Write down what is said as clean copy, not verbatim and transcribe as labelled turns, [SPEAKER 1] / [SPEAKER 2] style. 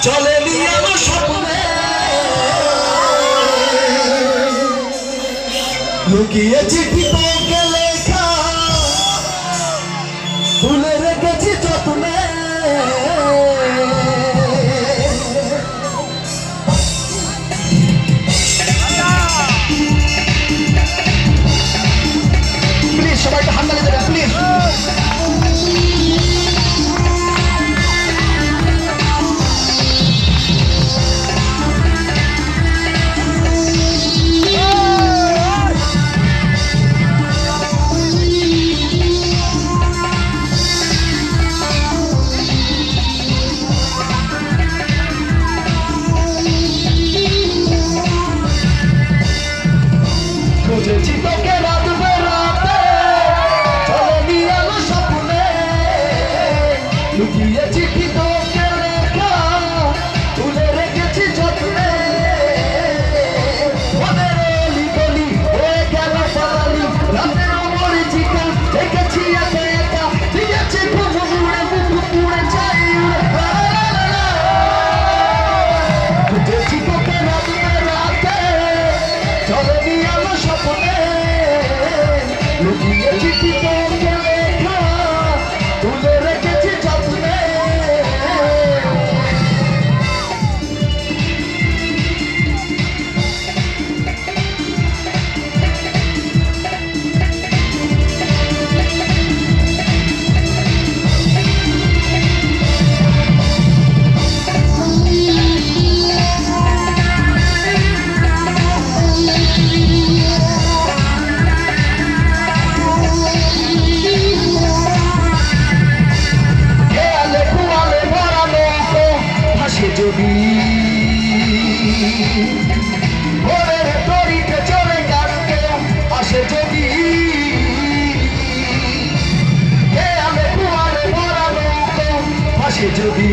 [SPEAKER 1] চলে নিয়ে আমার স্বপ্নে লুকিয়ে চিঠি তোকে লেখা তুলে রেখেছি যত্নে প্লিজ সবাই একটু হাততালি দেবেন প্লিজ। খুঁজেছি তোকে রাত বেরাতে চলে নিয়ে আমার স্বপ্নে লুকিয়ে চিঠি তোকে লেখা তুলে রেখেছি যত্নে ওদের অলি গলি হয়ে গেল পালালি রাতের মরিচিকা দেখেছি একা একা দিয়েছি ঘুম উড়ে বুক পুড়ে যাই খুঁজেছি তোকে রাত বেরাতে চলে নিয়ে আমার স্বপ্নে লুকিয়ে চিঠি তোকে লেখা তুলে রেখেছি যত্নে যদি ভোরের তরিতে চলে গান কেউ আসে যদি আলে কুয়ারে ভরা নৌকো আসে যদি